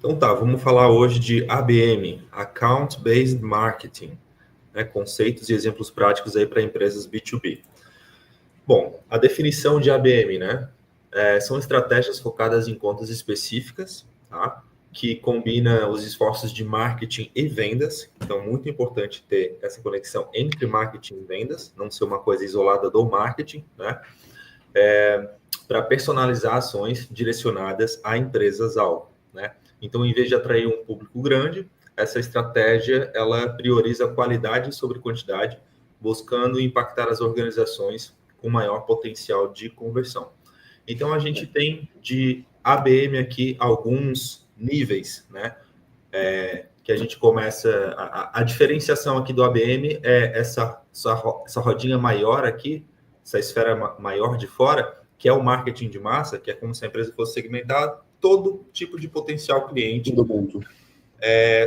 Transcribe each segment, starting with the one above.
Então tá, vamos falar hoje de ABM, Account Based Marketing, né, conceitos e exemplos práticos aí para empresas B2B. Bom, a definição de ABM, né, são estratégias focadas em contas específicas, tá, que combina os esforços de marketing e vendas. Então, muito importante ter essa conexão entre marketing e vendas, não ser uma coisa isolada do marketing, né, para personalizar ações direcionadas a empresas-alvo, né? Então, em vez de atrair um público grande, essa estratégia ela prioriza qualidade sobre quantidade, buscando impactar as organizações com maior potencial de conversão. Então, a gente tem de ABM aqui alguns níveis, né? Que a gente começa... A diferenciação aqui do ABM é essa rodinha maior aqui, essa esfera maior de fora, que é o marketing de massa, que é como se a empresa fosse segmentar todo tipo de potencial cliente. Todo mundo.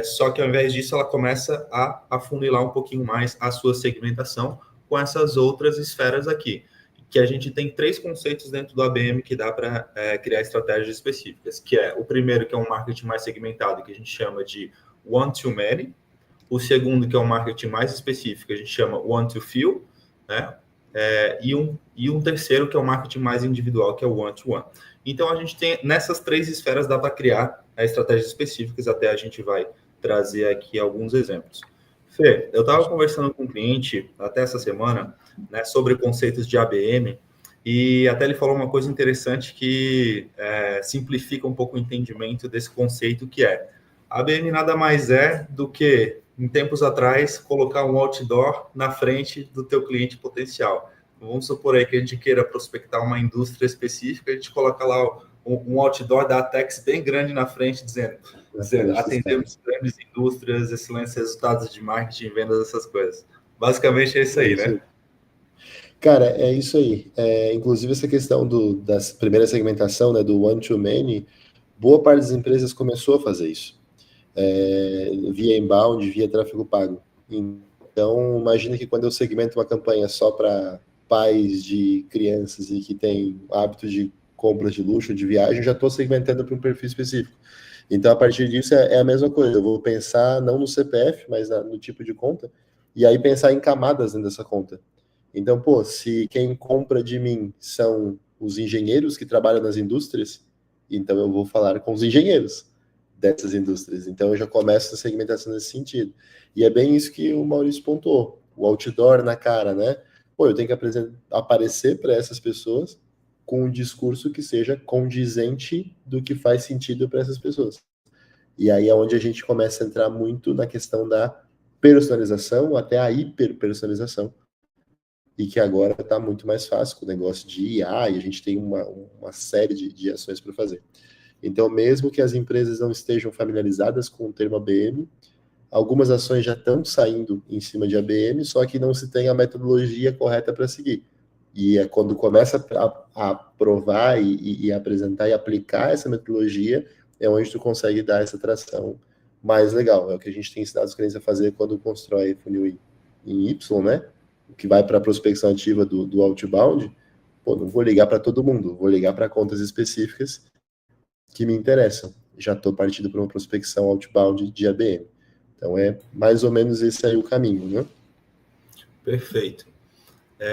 Só que ao invés disso, ela começa a afunilar um pouquinho mais a sua segmentação com essas outras esferas aqui. Que a gente tem 3 conceitos dentro do ABM que dá para criar estratégias específicas, que é o primeiro, que é um marketing mais segmentado, que a gente chama de one-to-many. O segundo, que é um marketing mais específico, a gente chama one-to-few, né? E um terceiro, que é o marketing mais individual, que é o one-to-one. Então, a gente tem, nessas 3 esferas, dá para criar estratégias específicas, até a gente vai trazer aqui alguns exemplos. Fê, eu estava conversando com um cliente, até essa semana, né, sobre conceitos de ABM, e até ele falou uma coisa interessante que simplifica um pouco o entendimento desse conceito, que é ABM nada mais é do que, em tempos atrás, colocar um outdoor na frente do teu cliente potencial. Vamos supor aí que a gente queira prospectar uma indústria específica, a gente coloca lá um outdoor da Atex bem grande na frente, dizendo atendemos grandes indústrias, excelentes resultados de marketing, vendas, essas coisas. Basicamente é isso aí, né? Cara, é isso aí. Inclusive essa questão da primeira segmentação, né, do one-to-many, boa parte das empresas começou a fazer isso. Via inbound, via tráfego pago. Então, imagina que quando eu segmento uma campanha só para pais de crianças e que tem hábito de compras de luxo, de viagem, já estou segmentando para um perfil específico. Então, a partir disso, é a mesma coisa. Eu vou pensar não no CPF, mas no tipo de conta, e aí pensar em camadas dentro dessa conta. Então, se quem compra de mim são os engenheiros que trabalham nas indústrias, então eu vou falar com os engenheiros dessas indústrias. Então eu já começo a segmentação nesse sentido. E é bem isso que o Maurício pontuou, o outdoor na cara, né? Eu tenho que aparecer para essas pessoas com um discurso que seja condizente do que faz sentido para essas pessoas. E aí é onde a gente começa a entrar muito na questão da personalização, até a hiperpersonalização, e que agora está muito mais fácil com o negócio de IA, e a gente tem uma série de ações para fazer. Então, mesmo que as empresas não estejam familiarizadas com o termo ABM, algumas ações já estão saindo em cima de ABM, só que não se tem a metodologia correta para seguir. E é quando começa a provar e apresentar e aplicar essa metodologia, é onde tu consegue dar essa tração mais legal. É o que a gente tem ensinado os clientes a fazer quando constrói funil em Y, né? O que vai para a prospecção ativa do outbound. Não vou ligar para todo mundo, vou ligar para contas específicas que me interessam. Já estou partindo para uma prospecção outbound de ABM. Então é mais ou menos esse aí o caminho, né? Perfeito.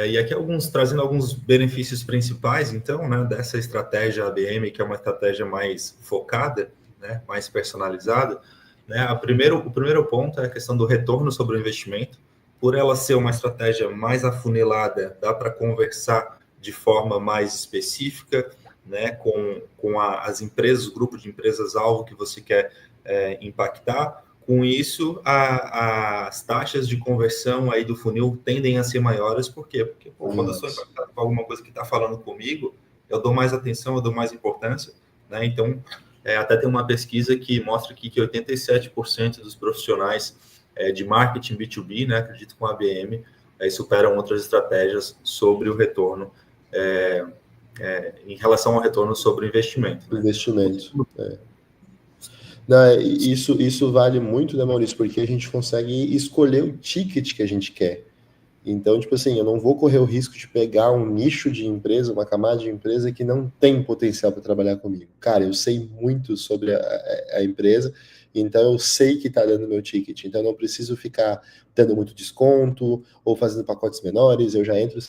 E aqui trazendo alguns benefícios principais, então, né, dessa estratégia ABM, que é uma estratégia mais focada, né, mais personalizada. Né, o primeiro ponto é a questão do retorno sobre o investimento. Por ela ser uma estratégia mais afunilada, dá para conversar de forma mais específica, né, com as empresas, o grupo de empresas-alvo que você quer impactar. Com isso, as taxas de conversão aí do funil tendem a ser maiores. Por quê? Porque quando eu sou impactado com alguma coisa que está falando comigo, eu dou mais atenção, eu dou mais importância, né? Então, até tem uma pesquisa que mostra aqui que 87% dos profissionais de marketing B2B, né, acredito com a ABM, superam outras estratégias sobre o retorno, em relação ao retorno sobre o investimento. Né? Investimento. Não, isso vale muito, né, Maurício? Porque a gente consegue escolher o ticket que a gente quer. Então, tipo assim, eu não vou correr o risco de pegar um nicho de empresa, uma camada de empresa que não tem potencial para trabalhar comigo. Cara, eu sei muito sobre a empresa, então eu sei que está dando meu ticket, então eu não preciso ficar dando muito desconto ou fazendo pacotes menores, eu já entro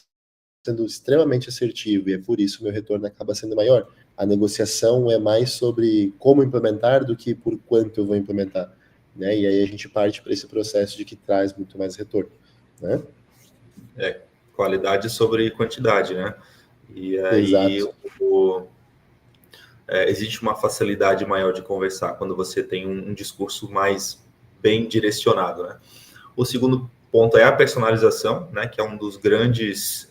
sendo extremamente assertivo e é por isso meu retorno acaba sendo maior. A negociação é mais sobre como implementar do que por quanto eu vou implementar, né? E aí a gente parte para esse processo de que traz muito mais retorno, né? Qualidade sobre quantidade, né? E aí Exato. existe uma facilidade maior de conversar quando você tem um discurso mais bem direcionado, né? O segundo ponto é a personalização, né? Que é um dos grandes,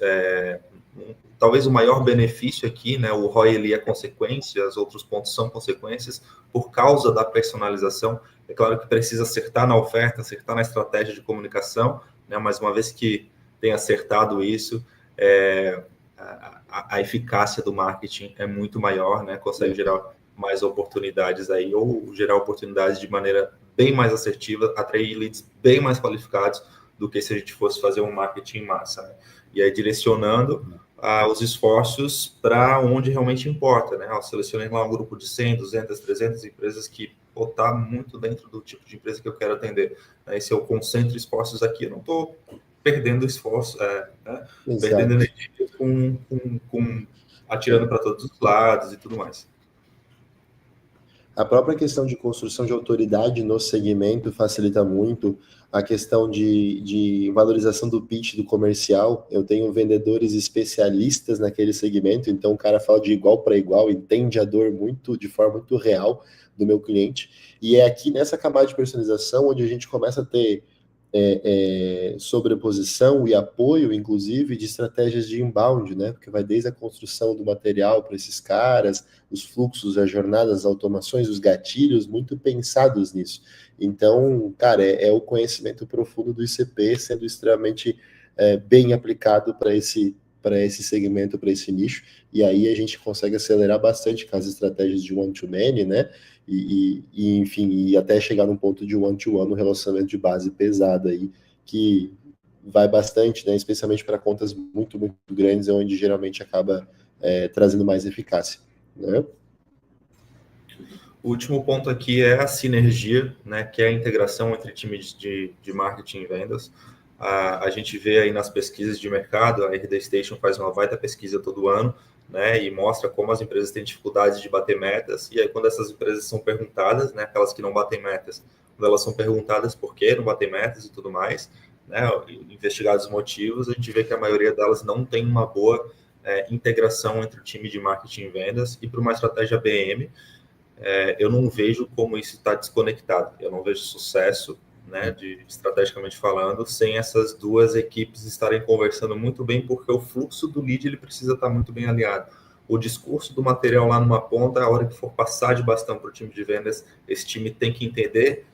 talvez o maior benefício aqui, né? O ROI ele é consequência, os outros pontos são consequências por causa da personalização. É claro que precisa acertar na oferta, acertar na estratégia de comunicação, né? Mas uma vez que tem acertado isso, a eficácia do marketing é muito maior, né? Consegue gerar mais oportunidades aí, ou gerar oportunidades de maneira bem mais assertiva, atrair leads bem mais qualificados do que se a gente fosse fazer um marketing em massa, né? E aí direcionando os esforços para onde realmente importa, né? Eu selecionei lá um grupo de 100, 200, 300 empresas que está muito dentro do tipo de empresa que eu quero atender. E se eu concentro esforços aqui, eu não estou perdendo esforço, perdendo energia atirando para todos os lados e tudo mais. A própria questão de construção de autoridade no segmento facilita muito a questão de valorização do pitch do comercial. Eu tenho vendedores especialistas naquele segmento, então o cara fala de igual para igual, entende a dor de forma muito real do meu cliente. E é aqui nessa camada de personalização onde a gente começa a ter sobreposição e apoio, inclusive, de estratégias de inbound, né? Porque vai desde a construção do material para esses caras, os fluxos, as jornadas, as automações, os gatilhos, muito pensados nisso. Então, cara, é o conhecimento profundo do ICP sendo extremamente bem aplicado para esse segmento, para esse nicho, e aí a gente consegue acelerar bastante com as estratégias de one-to-many, né? Enfim, e até chegar num ponto de one-to-one, um relacionamento de base pesado aí, que vai bastante, né? Especialmente para contas muito, muito grandes, é onde geralmente acaba trazendo mais eficácia, né? O último ponto aqui é a sinergia, né? Que é a integração entre times de marketing e vendas. A gente vê aí nas pesquisas de mercado, a RD Station faz uma baita pesquisa todo ano, né, e mostra como as empresas têm dificuldades de bater metas, e aí quando essas empresas são perguntadas, né, aquelas que não batem metas, quando elas são perguntadas por que não batem metas e tudo mais, né, investigados os motivos, a gente vê que a maioria delas não tem uma boa integração entre o time de marketing e vendas, e para uma estratégia BM, eu não vejo como isso está desconectado, eu não vejo sucesso, né, estrategicamente falando, sem essas duas equipes estarem conversando muito bem, porque o fluxo do lead ele precisa estar muito bem alinhado. O discurso do material lá numa ponta, a hora que for passar de bastão para o time de vendas, esse time tem que entender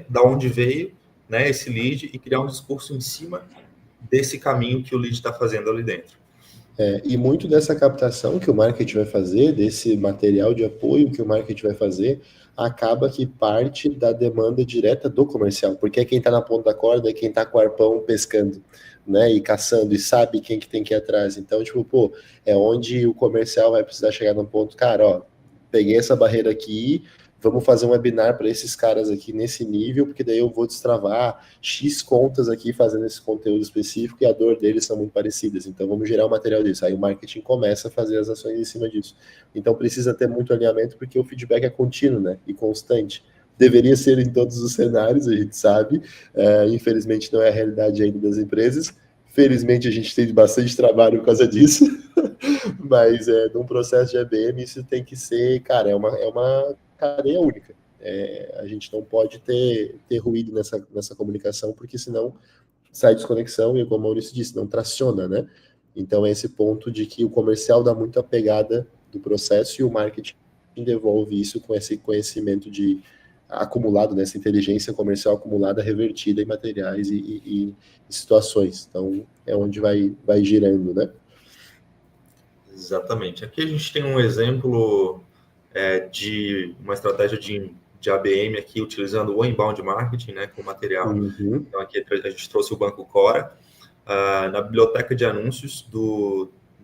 da onde veio, né, esse lead e criar um discurso em cima desse caminho que o lead está fazendo ali dentro. E muito dessa captação que o marketing vai fazer, desse material de apoio que o marketing vai fazer, acaba que parte da demanda direta do comercial, porque é quem está na ponta da corda, é quem está com o arpão pescando, né, e caçando, e sabe quem que tem que ir atrás. Então, tipo, pô, é onde o comercial vai precisar chegar num ponto, cara, ó, peguei essa barreira aqui, vamos fazer um webinar para esses caras aqui nesse nível, porque daí eu vou destravar X contas aqui fazendo esse conteúdo específico e a dor deles são muito parecidas. Então vamos gerar um material disso. Aí o marketing começa a fazer as ações em cima disso. Então precisa ter muito alinhamento porque o feedback é contínuo, né? E constante. Deveria ser em todos os cenários, a gente sabe. Infelizmente não é a realidade ainda das empresas. Felizmente a gente tem bastante trabalho por causa disso. Mas num processo de ABM isso tem que ser, cara, é uma cadeia única. A gente não pode ter ruído nessa comunicação, porque senão sai desconexão e, como o Maurício disse, não traciona, né? Então, é esse ponto de que o comercial dá muito a pegada do processo e o marketing devolve isso com esse conhecimento acumulado, nessa inteligência comercial acumulada, revertida em materiais e situações. Então, é onde vai girando, né? Exatamente. Aqui a gente tem um exemplo de uma estratégia de ABM aqui, utilizando o inbound marketing, né, com material. Uhum. Então, aqui a gente trouxe o Banco Cora. Na biblioteca de anúncios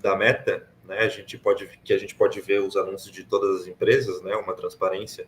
da Meta, né? A gente pode ver os anúncios de todas as empresas, né? Uma transparência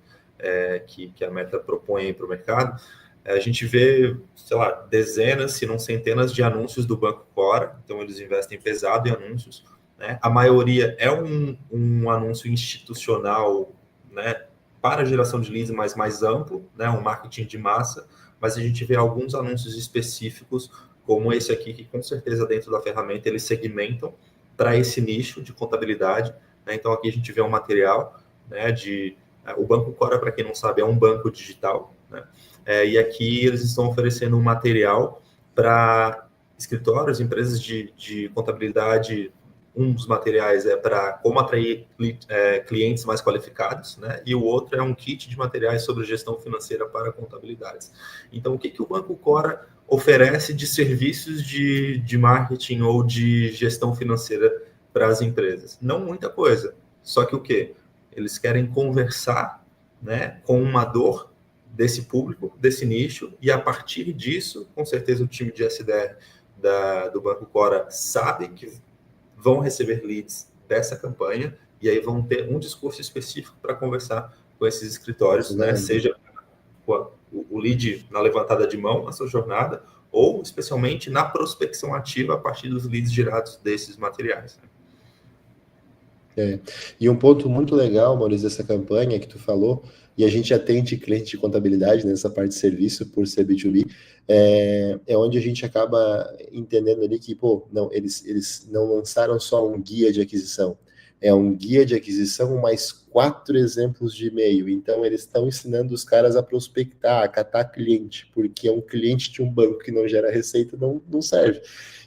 que a Meta propõe para o mercado. A gente vê, sei lá, dezenas, se não centenas de anúncios do Banco Cora, então eles investem pesado em anúncios, né? A maioria é um anúncio institucional, né, para geração de leads, mas mais amplo, né, um marketing de massa, mas a gente vê alguns anúncios específicos, como esse aqui, que com certeza dentro da ferramenta eles segmentam para esse nicho de contabilidade, né? Então aqui a gente vê um material, né, o Banco Cora, para quem não sabe, é um banco digital, né? E aqui eles estão oferecendo um material para escritórios, empresas de contabilidade. Um dos materiais é para como atrair clientes mais qualificados, né? E o outro é um kit de materiais sobre gestão financeira para contabilidades. Então, o que o Banco Cora oferece de serviços de marketing ou de gestão financeira para as empresas? Não muita coisa. Só que o quê? Eles querem conversar, né, com uma dor desse público, desse nicho, e a partir disso, com certeza o time de SDR do Banco Cora sabe que vão receber leads dessa campanha, e aí vão ter um discurso específico para conversar com esses escritórios, né? Seja o lead na levantada de mão, na sua jornada, ou especialmente na prospecção ativa a partir dos leads gerados desses materiais, né? E um ponto muito legal, Maurício, dessa campanha que tu falou, e a gente atende cliente de contabilidade nessa parte de serviço, por ser B2B, é onde a gente acaba entendendo ali que, não, eles não lançaram só um guia de aquisição, é um guia de aquisição mais 4 exemplos de e-mail. Então, eles estão ensinando os caras a prospectar, a catar cliente, porque um cliente de um banco que não gera receita não serve.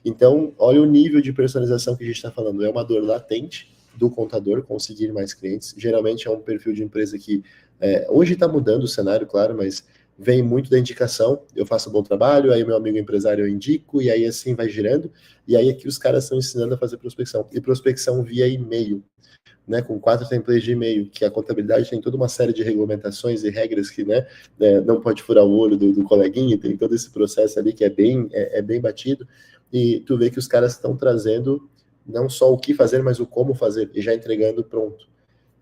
Então, olha o nível de personalização que a gente está falando, é uma dor latente do contador conseguir mais clientes. Geralmente é um perfil de empresa que hoje está mudando o cenário, claro, mas vem muito da indicação. Eu faço um bom trabalho, aí meu amigo empresário eu indico, e aí assim vai girando. E aí aqui os caras estão ensinando a fazer prospecção. E prospecção via e-mail, né, com 4 templates de e-mail, que a contabilidade tem toda uma série de regulamentações e regras que, né, não pode furar o olho do coleguinha, tem todo esse processo ali que é bem batido. E tu vê que os caras estão trazendo não só o que fazer, mas o como fazer, e já entregando pronto.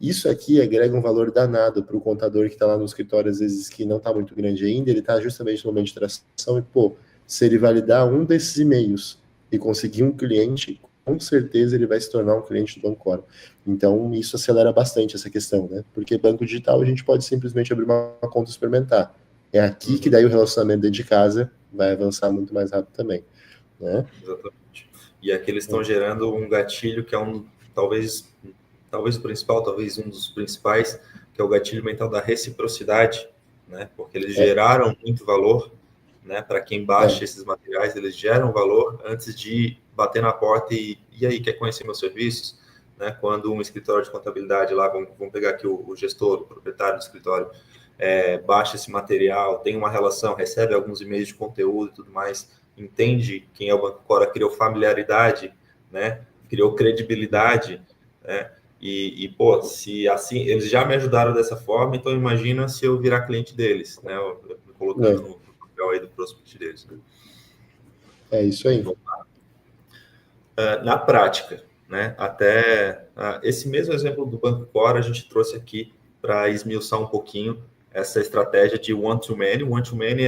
Isso aqui agrega um valor danado para o contador que está lá no escritório, às vezes que não está muito grande ainda, ele está justamente no momento de tração e, se ele validar um desses e-mails e conseguir um cliente, com certeza ele vai se tornar um cliente do Banco Cora. Então, isso acelera bastante essa questão, né? Porque banco digital a gente pode simplesmente abrir uma conta e experimentar. É aqui que daí o relacionamento dentro de casa vai avançar muito mais rápido também, né? Exatamente. E aqui eles estão gerando um gatilho que é talvez o principal, talvez um dos principais, que é o gatilho mental da reciprocidade, né? Porque eles geraram muito valor, né? Para quem baixa esses materiais, eles geram valor antes de bater na porta e aí, quer conhecer meus serviços? Né? Quando um escritório de contabilidade lá, vamos pegar aqui o gestor, o proprietário do escritório, baixa esse material, tem uma relação, recebe alguns e-mails de conteúdo e tudo mais, entende quem é o Banco Cora, criou familiaridade, né? Criou credibilidade, né? Se assim, eles já me ajudaram dessa forma, então imagina se eu virar cliente deles, né? Eu me colocando no papel aí do prospect deles, né? É isso aí. Na prática, né? Até esse mesmo exemplo do Banco Cora a gente trouxe aqui para esmiuçar um pouquinho essa estratégia de one-to-many. One-to-many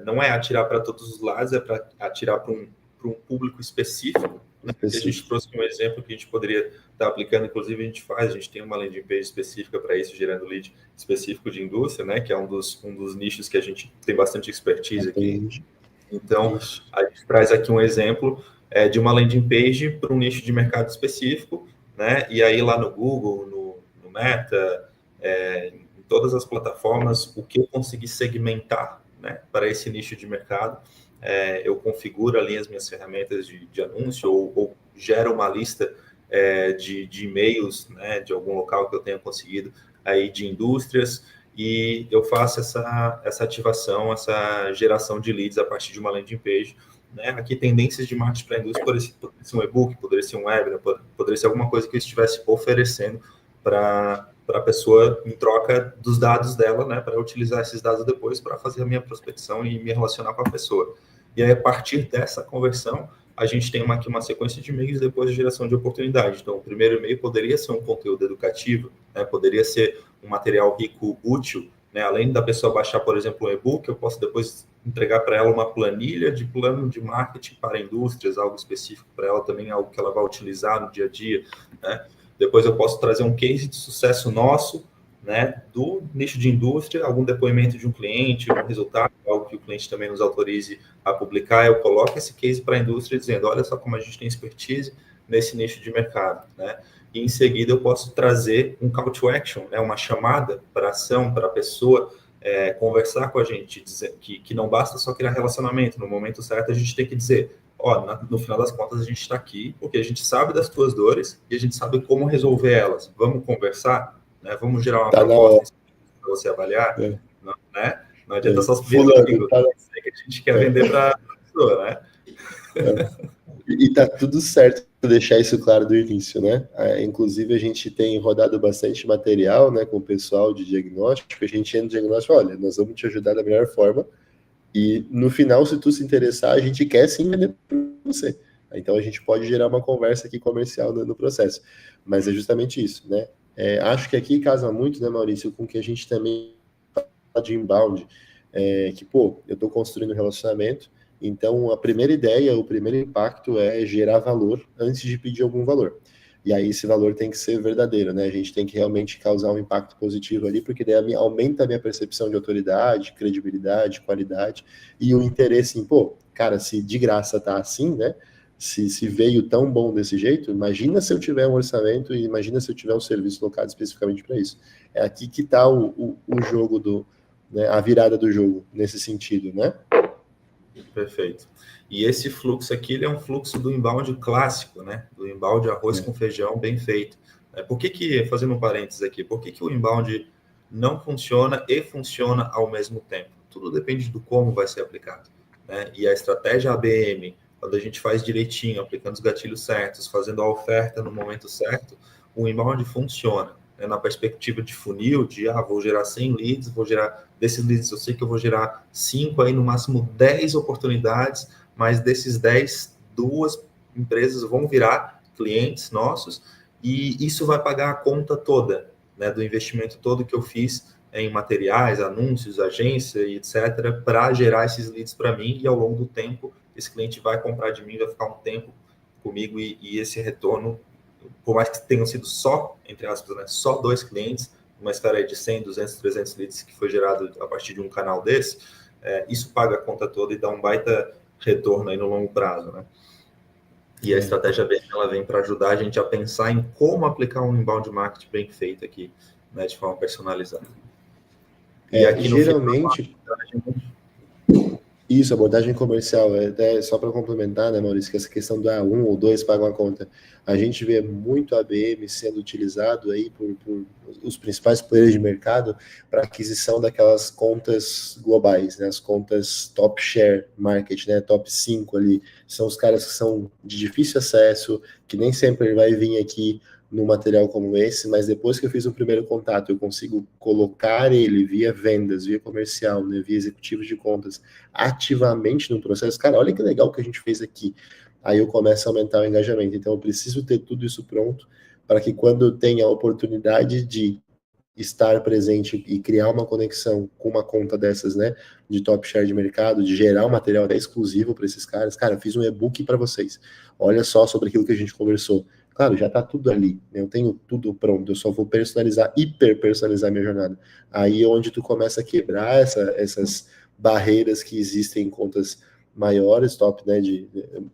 não é atirar para todos os lados, é para atirar para um público específico. Né? A gente trouxe um exemplo que a gente poderia estar aplicando, inclusive a gente tem uma landing page específica para isso, gerando lead específico de indústria, né? Que é um dos nichos que a gente tem bastante expertise aqui. Então, a gente traz aqui um exemplo de uma landing page para um nicho de mercado específico, né? E aí lá no Google, no Meta, em todas as plataformas, o que eu consegui segmentar, né, para esse nicho de mercado, eu configuro ali as minhas ferramentas de anúncio ou gero uma lista de e-mails, né, de algum local que eu tenha conseguido aí de indústrias, e eu faço essa ativação, essa geração de leads a partir de uma landing page. Né? Aqui, tendências de marketing para a indústria poderia ser um e-book, poderia ser um webinar, poderia ser alguma coisa que eu estivesse oferecendo para a pessoa em troca dos dados dela, né? Para utilizar esses dados depois para fazer a minha prospecção e me relacionar com a pessoa. E aí, a partir dessa conversão, a gente tem aqui uma sequência de e-mails depois de geração de oportunidade. Então, o primeiro e-mail poderia ser um conteúdo educativo, né? Poderia ser um material rico, útil, né? Além da pessoa baixar, por exemplo, um e-book, eu posso depois entregar para ela uma planilha de plano de marketing para indústrias, algo específico para ela também, algo que ela vai utilizar no dia a dia, né? Depois eu posso trazer um case de sucesso nosso, né, do nicho de indústria, algum depoimento de um cliente, um resultado, algo que o cliente também nos autorize a publicar. Eu coloco esse case para a indústria dizendo, olha só como a gente tem expertise nesse nicho de mercado, né? E em seguida eu posso trazer um call to action, né, uma chamada para ação, para a pessoa conversar com a gente, dizer que não basta só criar relacionamento, no momento certo a gente tem que dizer, ó, no final das contas a gente está aqui porque a gente sabe das tuas dores e a gente sabe como resolver elas. Vamos conversar, né? Vamos gerar uma proposta para você avaliar, não, né? Não adianta só subir no bingo, que a gente quer vender para a pessoa, né? E tá tudo certo deixar isso claro do início, né? Inclusive, a gente tem rodado bastante material, né, com o pessoal de diagnóstico. A gente entra no diagnóstico, olha, nós vamos te ajudar da melhor forma. E no final, se tu se interessar, a gente quer sim vender para você. Então, a gente pode gerar uma conversa aqui comercial no processo. Mas é justamente isso, né? Acho que aqui casa muito, né, Maurício, com o que a gente também fala de inbound. Que, pô, eu estou construindo um relacionamento. Então, a primeira ideia, o primeiro impacto é gerar valor antes de pedir algum valor. E aí esse valor tem que ser verdadeiro, né? A gente tem que realmente causar um impacto positivo ali, porque daí aumenta a minha percepção de autoridade, credibilidade, qualidade e o interesse em, pô, cara, se de graça tá assim, né? Se veio tão bom desse jeito, imagina se eu tiver um orçamento e imagina se eu tiver um serviço locado especificamente para isso. É aqui que tá o jogo né, a virada do jogo nesse sentido, né? Perfeito. E esse fluxo aqui, ele é um fluxo do inbound clássico, né? Do inbound arroz com feijão bem feito. Por que, fazendo um parênteses aqui, por que o inbound não funciona e funciona ao mesmo tempo? Tudo depende do como vai ser aplicado, né? E a estratégia ABM, quando a gente faz direitinho, aplicando os gatilhos certos, fazendo a oferta no momento certo, o inbound funciona. Na perspectiva de funil, vou gerar 100 leads, vou gerar, desses leads eu sei que eu vou gerar 5, aí no máximo 10 oportunidades, mas desses 10, 2 empresas vão virar clientes nossos, e isso vai pagar a conta toda, né, do investimento todo que eu fiz em materiais, anúncios, agência e etc., para gerar esses leads para mim, e ao longo do tempo, esse cliente vai comprar de mim, vai ficar um tempo comigo, e esse retorno, por mais que tenham sido só, entre aspas, né, só 2 clientes, uma esfera de 100, 200, 300 leads que foi gerado a partir de um canal desse, isso paga a conta toda e dá um baita retorno aí no longo prazo, né? E a estratégia BM, ela vem para ajudar a gente a pensar em como aplicar um inbound marketing bem feito aqui, né, de forma personalizada. E aqui geralmente... Isso, abordagem comercial, até só para complementar, né, Maurício, que essa questão do 1 ou 2 pagam a conta. A gente vê muito ABM sendo utilizado aí por os principais players de mercado para aquisição daquelas contas globais, né, as contas top share market, né, top 5 ali, são os caras que são de difícil acesso, que nem sempre ele vai vir aqui num material como esse, mas depois que eu fiz o primeiro contato, eu consigo colocar ele via vendas, via comercial, né, via executivo de contas, ativamente no processo. Cara, olha que legal que a gente fez aqui. Aí eu começo a aumentar o engajamento. Então eu preciso ter tudo isso pronto para que quando eu tenha a oportunidade de estar presente e criar uma conexão com uma conta dessas, né, de top share de mercado, de gerar um material até exclusivo para esses caras. Cara, eu fiz um e-book para vocês. Olha só sobre aquilo que a gente conversou. Claro, já está tudo ali, né? Eu tenho tudo pronto, eu só vou personalizar, hiper personalizar minha jornada. Aí é onde tu começa a quebrar essas barreiras que existem em contas maiores, top, né, de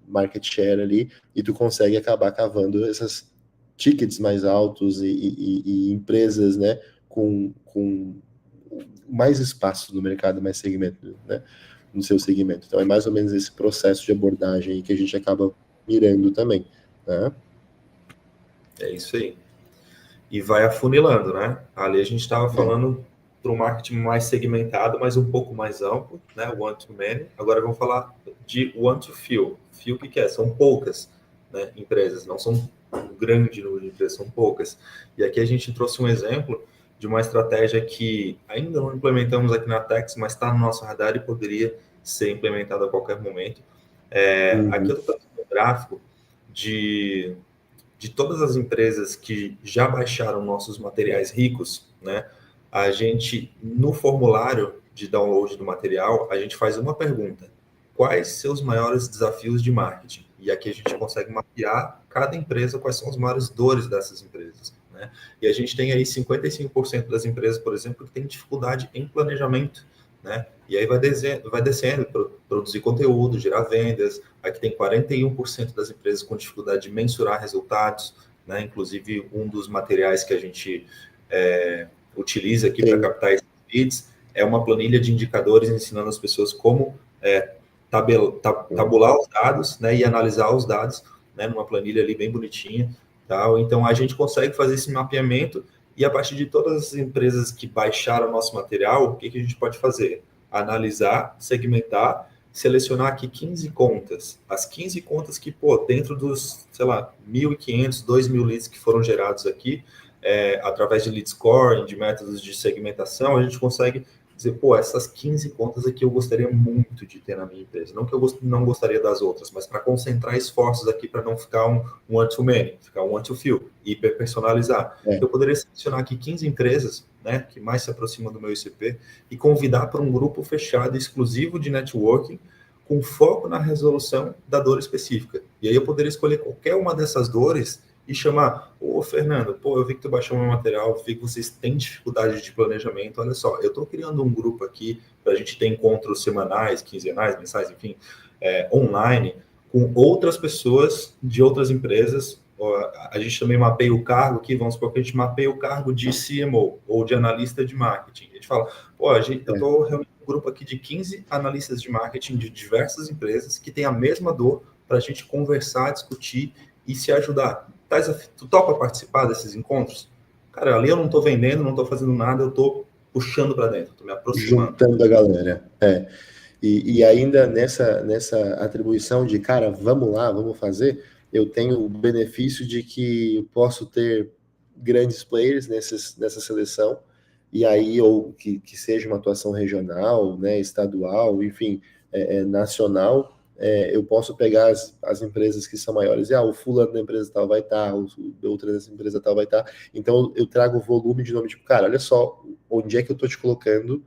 market share ali, e tu consegue acabar cavando essas tickets mais altos e empresas, né, com mais espaço no mercado, mais segmento, né, no seu segmento. Então é mais ou menos esse processo de abordagem aí que a gente acaba mirando também, né? É isso aí. E vai afunilando, né? Ali a gente estava falando para um marketing mais segmentado, mas um pouco mais amplo, né? One to many. Agora vamos falar de one to few. Few, o que é? São poucas, né, empresas, não são um grande número de empresas, são poucas. E aqui a gente trouxe um exemplo de uma estratégia que ainda não implementamos aqui na Tex, mas está no nosso radar e poderia ser implementada a qualquer momento. Aqui eu estou gráfico de todas as empresas que já baixaram nossos materiais ricos, né? A gente, no formulário de download do material, a gente faz uma pergunta: quais seus maiores desafios de marketing? E aqui a gente consegue mapear cada empresa, quais são as maiores dores dessas empresas, né? E a gente tem aí 55% das empresas, por exemplo, que tem dificuldade em planejamento, né? E aí vai descendo, produzir conteúdo, gerar vendas. Aqui tem 41% das empresas com dificuldade de mensurar resultados, né? Inclusive, um dos materiais que a gente utiliza aqui para captar esses leads é uma planilha de indicadores ensinando as pessoas como tabular os dados, né, e analisar os dados, né, numa planilha ali bem bonitinha. Tal. Então, a gente consegue fazer esse mapeamento e, a partir de todas as empresas que baixaram o nosso material, o que a gente pode fazer? Analisar, segmentar, selecionar aqui 15 contas. As 15 contas que, dentro dos, sei lá, 1.500, 2.000 leads que foram gerados aqui, através de lead scoring, de métodos de segmentação, a gente consegue dizer, essas 15 contas aqui eu gostaria muito de ter na minha empresa. Não que eu não gostaria das outras, mas para concentrar esforços aqui para não ficar um one-to-many, ficar um one-to-few, hiper personalizar. Eu poderia selecionar aqui 15 empresas, né, que mais se aproximam do meu ICP e convidar para um grupo fechado exclusivo de networking com foco na resolução da dor específica. E aí eu poderia escolher qualquer uma dessas dores e chamar, Fernando, eu vi que tu baixou meu material, vi que vocês têm dificuldade de planejamento, olha só, eu estou criando um grupo aqui para a gente ter encontros semanais, quinzenais, mensais, enfim, online, com outras pessoas de outras empresas. A gente também mapeia o cargo aqui, vamos supor que a gente mapeia o cargo de CMO, ou de analista de marketing. A gente fala, eu estou reunindo um grupo aqui de 15 analistas de marketing de diversas empresas que têm a mesma dor para a gente conversar, discutir e se ajudar. Tu topa participar desses encontros? Cara, ali eu não estou vendendo, não estou fazendo nada, eu estou puxando para dentro, estou me aproximando. Juntando a galera. E ainda nessa atribuição de, cara, vamos lá, vamos fazer, eu tenho o benefício de que eu posso ter grandes players nessa seleção, e aí, ou que seja uma atuação regional, né, estadual, enfim, nacional, eu posso pegar as empresas que são maiores, o fulano da empresa tal vai estar, outra dessa empresa tal vai estar, então eu trago volume de nome, tipo, cara, olha só, onde é que eu estou te colocando,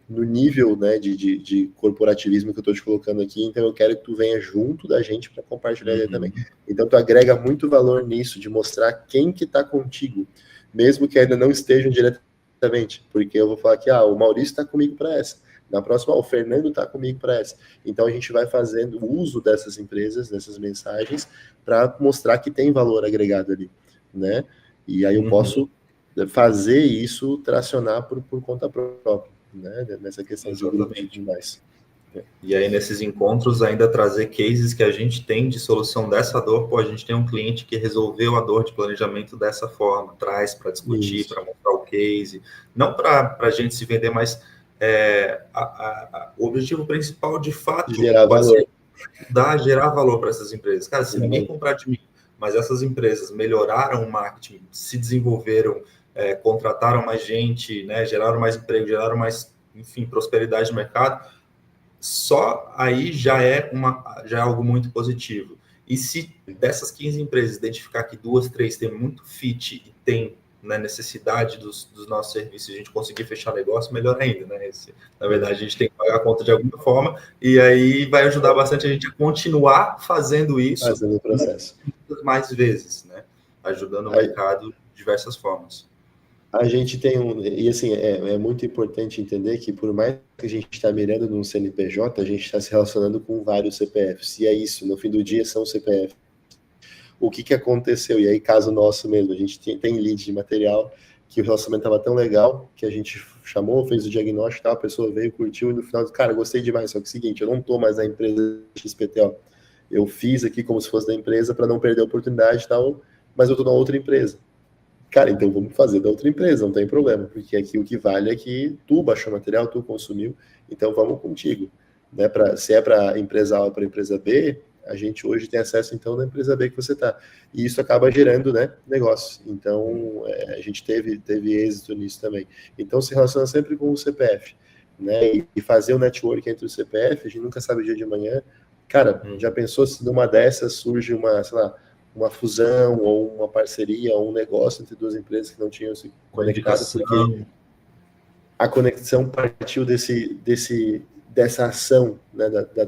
no nível, né, de corporativismo que eu estou te colocando aqui, então eu quero que tu venha junto da gente para compartilhar aí também. Então tu agrega muito valor nisso, de mostrar quem que está contigo, mesmo que ainda não estejam diretamente, porque eu vou falar que, o Maurício está comigo para essa, na próxima, o Fernando está comigo para essa. Então a gente vai fazendo uso dessas empresas, dessas mensagens, para mostrar que tem valor agregado ali, né? E aí eu posso fazer isso tracionar por conta própria, né? Nessa questão de grupo demais. E aí nesses encontros ainda trazer cases que a gente tem de solução dessa dor. A gente tem um cliente que resolveu a dor de planejamento dessa forma, traz para discutir, para mostrar o case, não para a gente se vender, mas o objetivo principal, de fato, gerar valor. Gerar valor para essas empresas. Cara, se ninguém comprar de mim, mas essas empresas melhoraram o marketing, se desenvolveram, contrataram mais gente, né, geraram mais emprego, geraram mais, enfim, prosperidade no mercado, só aí já é algo muito positivo. E se dessas 15 empresas identificar que 2, 3 têm muito fit e tem, né, necessidade dos nossos serviços, a gente conseguir fechar negócio, melhor ainda, né? Na verdade, a gente tem que pagar a conta de alguma forma, e aí vai ajudar bastante a gente a continuar fazendo isso, fazendo o processo mais vezes, né? Ajudando o mercado de diversas formas. A gente tem e assim, é muito importante entender que por mais que a gente está mirando num CNPJ, a gente está se relacionando com vários CPFs, e é isso, no fim do dia são CPF. O que aconteceu? E aí, caso nosso mesmo, a gente tem lead de material, que o relacionamento estava tão legal, que a gente chamou, fez o diagnóstico, a pessoa veio, curtiu, e no final, cara, gostei demais, só que é o seguinte, eu não estou mais na empresa XPTO, eu fiz aqui como se fosse da empresa para não perder a oportunidade e tal, mas eu estou na outra empresa. Cara, então vamos fazer da outra empresa, não tem problema, porque aqui o que vale é que tu baixou material, tu consumiu, então vamos contigo. Né? Se é para a empresa A ou para a empresa B, a gente hoje tem acesso, então, na empresa B que você está. E isso acaba gerando, né, negócio. Então, a gente teve êxito nisso também. Então, se relaciona sempre com o CPF. Né? E fazer o network entre o CPF, a gente nunca sabe o dia de amanhã, Cara, já pensou se numa dessas surge uma, sei lá, uma fusão ou uma parceria ou um negócio entre duas empresas que não tinham se conectado, porque a conexão partiu dessa ação, né, da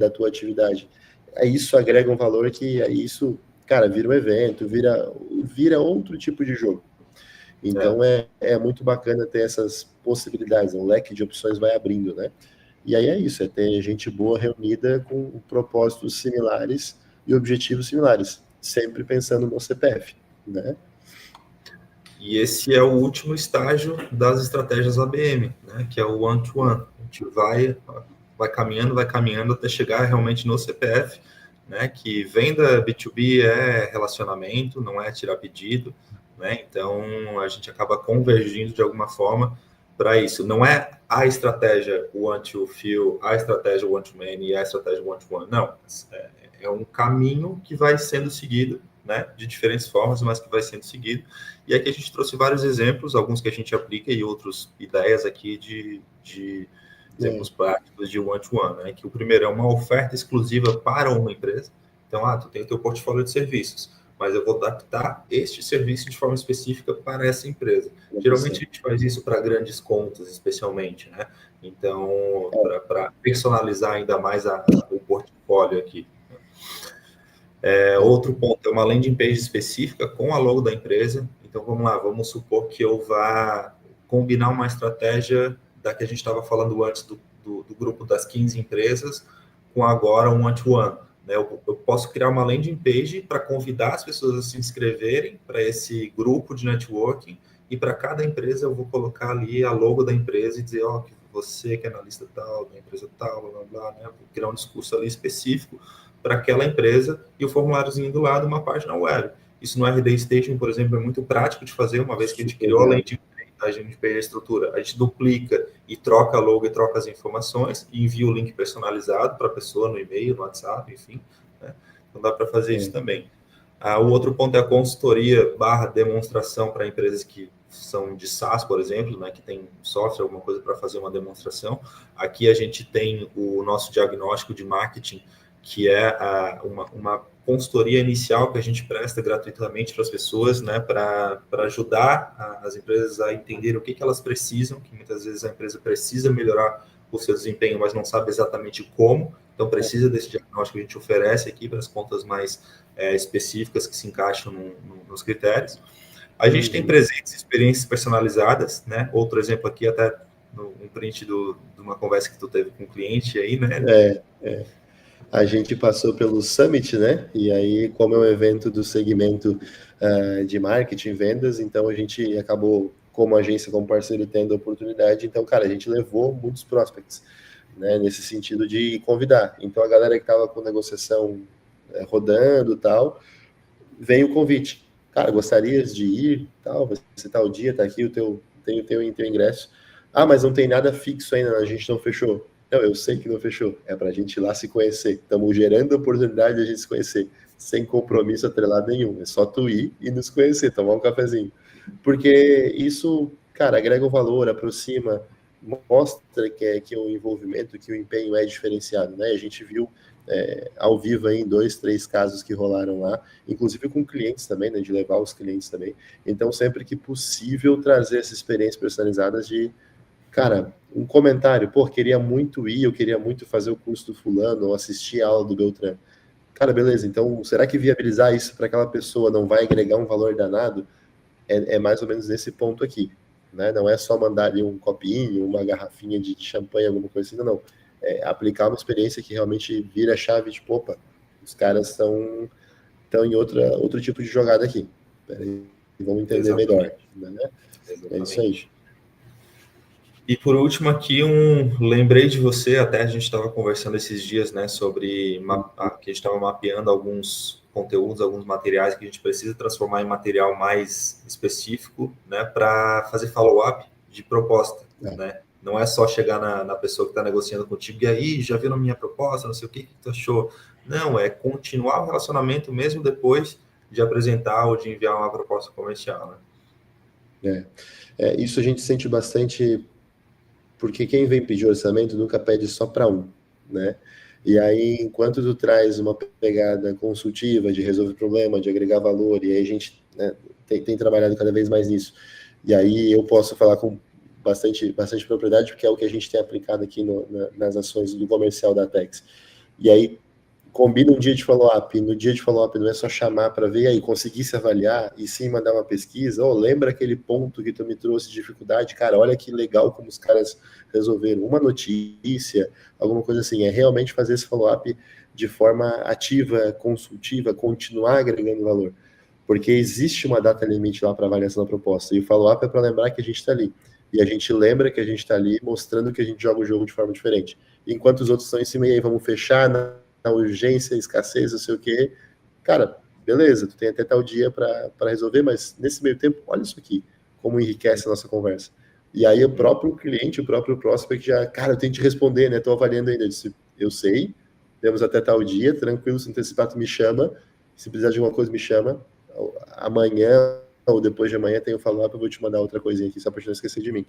tua atividade. Aí isso agrega um valor que aí isso, cara, vira um evento, vira outro tipo de jogo. Então é muito bacana ter essas possibilidades, um leque de opções vai abrindo, né? E aí é isso, é ter gente boa reunida com propósitos similares e objetivos similares, sempre pensando no CPF, né? E esse é o último estágio das estratégias ABM, né, que é o one-to-one. A gente vai caminhando até chegar realmente no CPF, né, que venda B2B é relacionamento, não é tirar pedido, né, então a gente acaba convergindo de alguma forma para isso. Não é a estratégia one-to-few, a estratégia one-to-many e a estratégia one-to-one, não. É um caminho que vai sendo seguido, né, de diferentes formas, mas que vai sendo seguido. E aqui a gente trouxe vários exemplos, alguns que a gente aplica e outros ideias aqui de exemplos práticos de one-to-one, né? Que o primeiro é uma oferta exclusiva para uma empresa. Então, tu tem o teu portfólio de serviços, mas eu vou adaptar este serviço de forma específica para essa empresa. Geralmente a gente faz isso para grandes contas, especialmente, né? Então, para personalizar ainda mais o portfólio aqui. Outro ponto é uma landing page específica com a logo da empresa. Então, vamos lá, vamos supor que eu vá combinar uma estratégia da que a gente estava falando antes do grupo das 15 empresas com agora um one-to-one. Né? Eu posso criar uma landing page para convidar as pessoas a se inscreverem para esse grupo de networking e para cada empresa eu vou colocar ali a logo da empresa e dizer, que você que é analista tal, da empresa tal, blá, blá, blá, né? Vou criar um discurso ali específico para aquela empresa e o formuláriozinho do lado, uma página web. Isso no RD Station, por exemplo, é muito prático de fazer, uma vez que a gente criou a landing page, a gente pega a estrutura, a gente duplica e troca a logo e troca as informações e envia o link personalizado para a pessoa no e-mail, no WhatsApp, enfim. Né? Então dá para fazer isso também. O outro ponto é a consultoria / demonstração para empresas que são de SaaS, por exemplo, né, que tem software, alguma coisa para fazer uma demonstração. Aqui a gente tem o nosso diagnóstico de marketing, que é uma consultoria inicial que a gente presta gratuitamente para as pessoas, né, para ajudar as empresas a entender o que elas precisam, que muitas vezes a empresa precisa melhorar o seu desempenho, mas não sabe exatamente como, então precisa desse diagnóstico que a gente oferece aqui para as contas mais específicas que se encaixam nos critérios. A gente tem presentes, experiências personalizadas, né, outro exemplo aqui, até um print de uma conversa que tu teve com o cliente aí, né? A gente passou pelo Summit, né? E aí, como é um evento do segmento de marketing e vendas, então a gente acabou, como agência, como parceiro, tendo a oportunidade. Então, cara, a gente levou muitos prospects, né? Nesse sentido de convidar. Então, a galera que estava com negociação rodando e tal, veio o convite. Cara, gostarias de ir? Tal, vai ser tal dia, tá aqui tem o teu ingresso. Mas não tem nada fixo ainda, a gente não fechou. Não, eu sei que não fechou. É para a gente ir lá se conhecer. Estamos gerando a oportunidade de a gente se conhecer, sem compromisso atrelado nenhum. É só tu ir e nos conhecer, tomar um cafezinho. Porque isso, cara, agrega um valor, aproxima, mostra que o envolvimento, que o empenho é diferenciado, né? A gente viu ao vivo aí em 2, 3 casos que rolaram lá, inclusive com clientes também, né? De levar os clientes também. Então, sempre que possível, trazer essa experiência personalizada de cara, um comentário, queria muito ir, eu queria muito fazer o curso do fulano, ou assistir a aula do Beltrano. Cara, beleza, então, será que viabilizar isso para aquela pessoa não vai agregar um valor danado? É mais ou menos nesse ponto aqui, né? Não é só mandar ali um copinho, uma garrafinha de champanhe, alguma coisa assim, não. É aplicar uma experiência que realmente vira a chave, tipo, opa, os caras estão em outro tipo de jogada aqui. Peraí, vamos entender melhor, né? É isso aí. E por último aqui, lembrei de você, até a gente estava conversando esses dias, né, sobre que a gente estava mapeando alguns conteúdos, alguns materiais que a gente precisa transformar em material mais específico, né, para fazer follow-up de proposta, né? Não é só chegar na pessoa que está negociando contigo e aí, já viu na minha proposta, não sei o que tu achou. Não, é continuar o relacionamento mesmo depois de apresentar ou de enviar uma proposta comercial, né? Isso a gente sente bastante, porque quem vem pedir orçamento nunca pede só para um, né? E aí, enquanto tu traz uma pegada consultiva de resolver problema, de agregar valor, e aí a gente, né, tem trabalhado cada vez mais nisso. E aí eu posso falar com bastante propriedade, porque é o que a gente tem aplicado aqui nas ações do comercial da Tex. E aí, combina um dia de follow-up. No dia de follow-up não é só chamar para ver aí, conseguir se avaliar e sim mandar uma pesquisa. Oh, lembra aquele ponto que tu me trouxe de dificuldade? Cara, olha que legal como os caras resolveram. Uma notícia, alguma coisa assim. É realmente fazer esse follow-up de forma ativa, consultiva, continuar agregando valor. Porque existe uma data limite lá para avaliação da proposta. E o follow-up é para lembrar que a gente está ali. E a gente lembra que a gente está ali mostrando que a gente joga o jogo de forma diferente. Enquanto os outros estão em cima, e aí vamos fechar na urgência, escassez, não sei o quê. Cara, beleza, tu tem até tal dia para resolver, mas nesse meio tempo, olha isso aqui, como enriquece a nossa conversa. E aí o próprio cliente, o próprio prospect já, cara, eu tenho que te responder, né? Estou avaliando ainda. Eu disse, eu sei, temos até tal dia, tranquilo, se antecipar, tu me chama. Se precisar de alguma coisa, me chama. Amanhã ou depois de amanhã tem o follow-up, eu vou te mandar outra coisinha aqui, só para não esquecer de mim.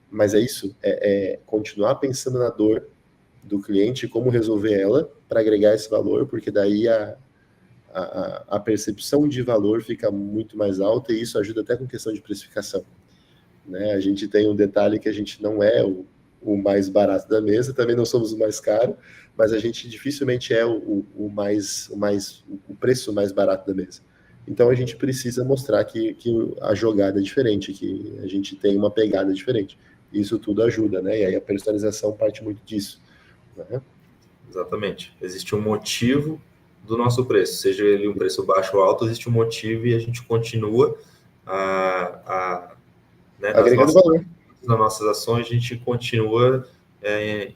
Mas é isso, é continuar pensando na dor do cliente, como resolver ela, para agregar esse valor, porque daí a percepção de valor fica muito mais alta e isso ajuda até com questão de precificação. Né? A gente tem um detalhe que a gente não é o mais barato da mesa, também não somos o mais caro, mas a gente dificilmente é o preço mais barato da mesa. Então a gente precisa mostrar que a jogada é diferente, que a gente tem uma pegada diferente. Isso tudo ajuda, né? E aí a personalização parte muito disso. Né? Exatamente. Existe um motivo do nosso preço, seja ele um preço baixo ou alto, existe um motivo e a gente continua né, agregando valor. Nas nossas ações, a gente continua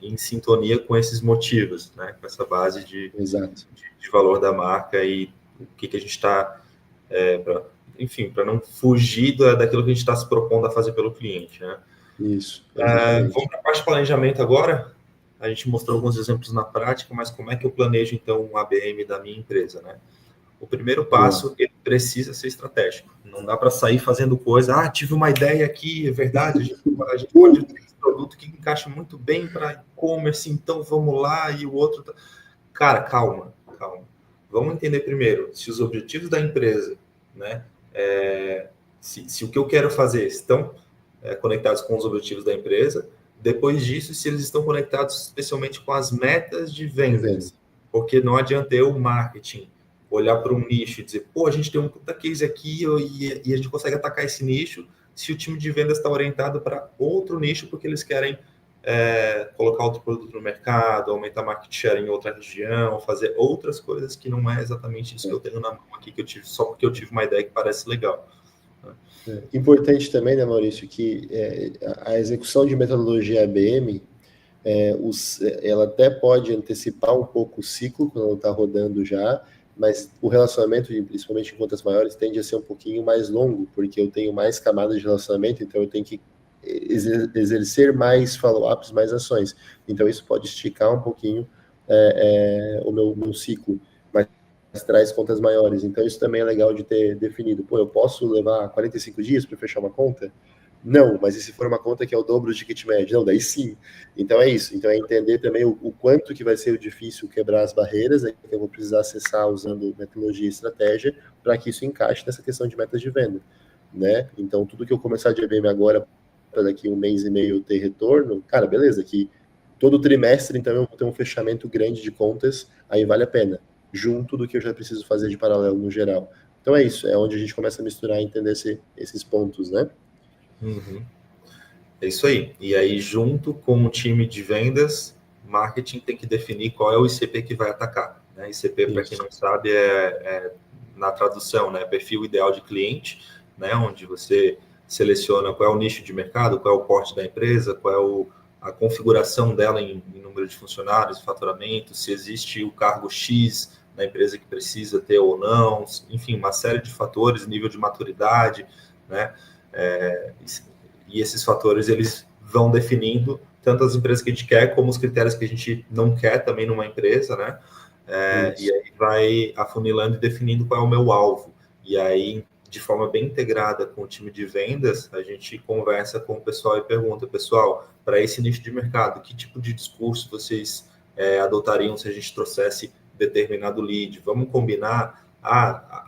em sintonia com esses motivos, né, com essa base de valor da marca e o que a gente está, enfim, para não fugir daquilo que a gente está se propondo a fazer pelo cliente. Né? Isso. Vamos para a parte de planejamento agora. A gente mostrou alguns exemplos na prática, mas como é que eu planejo, então, um ABM da minha empresa, né? O primeiro passo, ele precisa ser estratégico. Não dá para sair fazendo coisa, tive uma ideia aqui, é verdade, a gente pode ter esse produto que encaixa muito bem para e-commerce, então vamos lá, e o outro... Cara, calma. Vamos entender primeiro se os objetivos da empresa, né, se o que eu quero fazer estão conectados com os objetivos da empresa. Depois disso, se eles estão conectados especialmente com as metas de vendas. Porque não adianta eu, marketing, olhar para um nicho e dizer, a gente tem um puta case aqui e a gente consegue atacar esse nicho, se o time de vendas está orientado para outro nicho, porque eles querem colocar outro produto no mercado, aumentar market share em outra região, fazer outras coisas que não é exatamente isso que eu tenho na mão aqui, que eu tive só porque eu tive uma ideia que parece legal. Importante também, né, Maurício, que a execução de metodologia ABM, ela até pode antecipar um pouco o ciclo quando ela está rodando já, mas o relacionamento, principalmente em contas maiores, tende a ser um pouquinho mais longo, porque eu tenho mais camadas de relacionamento, então eu tenho que exercer mais follow-ups, mais ações. Então isso pode esticar um pouquinho o meu ciclo, mas traz contas maiores. Então isso também é legal de ter definido. Eu posso levar 45 dias para fechar uma conta? Não, mas e se for uma conta que é o dobro do ticket médio? Não, daí sim. Então é isso. Então é entender também o quanto que vai ser difícil quebrar as barreiras, que eu vou precisar acessar usando metodologia e estratégia, para que isso encaixe nessa questão de metas de venda. Né? Então tudo que eu começar de ABM agora, para daqui um mês e meio ter retorno, cara, beleza, que todo trimestre, então, eu vou ter um fechamento grande de contas, aí vale a pena, junto do que eu já preciso fazer de paralelo no geral. Então é isso, é onde a gente começa a misturar e entender esses pontos, né? Uhum. É isso aí. E aí, junto com o time de vendas, marketing tem que definir qual é o ICP que vai atacar. Né? ICP, para quem não sabe, na tradução, né? Perfil ideal de cliente, né? Onde você seleciona qual é o nicho de mercado, qual é o porte da empresa, qual é a configuração dela em número de funcionários, faturamento, se existe o cargo X na empresa que precisa ter ou não, enfim, uma série de fatores, nível de maturidade, né? E esses fatores, eles vão definindo tanto as empresas que a gente quer, como os critérios que a gente não quer também numa empresa, né? E aí vai afunilando e definindo qual é o meu alvo. E aí, de forma bem integrada com o time de vendas, a gente conversa com o pessoal e pergunta, pessoal, para esse nicho de mercado, que tipo de discurso vocês adotariam se a gente trouxesse determinado lead. Vamos combinar,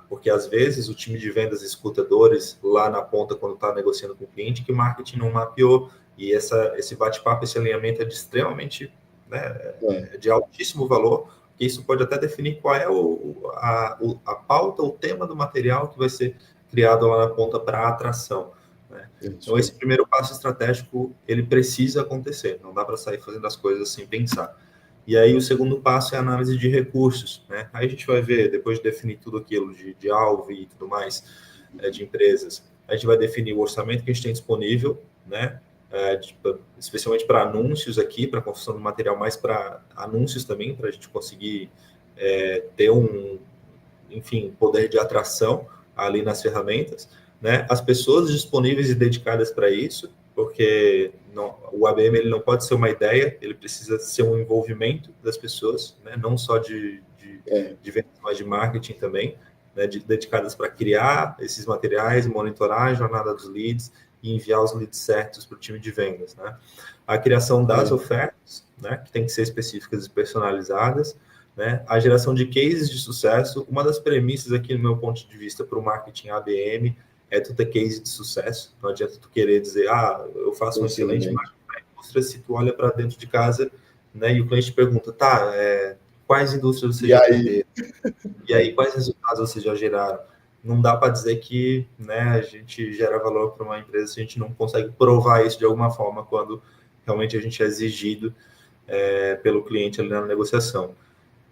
porque às vezes o time de vendas escuta dores lá na ponta quando está negociando com o cliente que o marketing não mapeou, e esse bate-papo, esse alinhamento é de extremamente, né, de altíssimo valor, que isso pode até definir qual é a pauta, o tema do material que vai ser criado lá na ponta para a atração. Né? Então, esse primeiro passo estratégico, ele precisa acontecer, não dá para sair fazendo as coisas sem pensar. E aí, o segundo passo é a análise de recursos. Né? Aí a gente vai ver, depois de definir tudo aquilo de alvo e tudo mais, de empresas, a gente vai definir o orçamento que a gente tem disponível, né? Especialmente para anúncios aqui, para construção de material, mais para anúncios também, para a gente conseguir ter poder de atração ali nas ferramentas, né? As pessoas disponíveis e dedicadas para isso, porque o ABM ele não pode ser uma ideia, ele precisa ser um envolvimento das pessoas, né? Não só de vendas, mas de marketing também, né? Dedicadas para criar esses materiais, monitorar a jornada dos leads e enviar os leads certos para o time de vendas, né? A criação das ofertas, né? Que tem que ser específicas e personalizadas, né? A geração de cases de sucesso. Uma das premissas aqui, no meu ponto de vista, para o marketing ABM é tu ter case de sucesso. Não adianta tu querer dizer, eu faço um excelente marketing para a indústria, se tu olha para dentro de casa, né? E o cliente pergunta, quais indústrias você já atendeu? E aí, quais resultados vocês já geraram? Não dá para dizer que, né, a gente gera valor para uma empresa se a gente não consegue provar isso de alguma forma quando realmente a gente é exigido pelo cliente ali na negociação.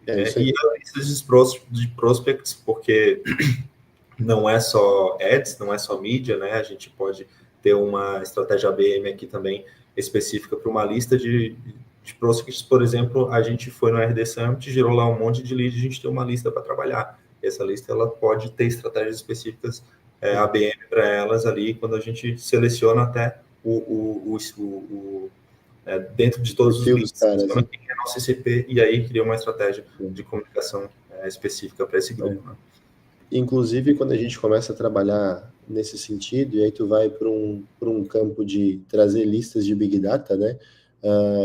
E a lista de prospects, porque não é só ads, não é só mídia, né? A gente pode ter uma estratégia ABM aqui também específica para uma lista de prospects. Por exemplo, a gente foi no RD Summit, gerou lá um monte de leads, a gente tem uma lista para trabalhar. Essa lista ela pode ter estratégias específicas ABM para elas ali, quando a gente seleciona até dentro de todos os leads, seleciona quem é nosso ICP e aí cria uma estratégia de comunicação específica para esse grupo. Né? Inclusive, quando a gente começa a trabalhar nesse sentido, e aí tu vai para um campo de trazer listas de Big Data, né?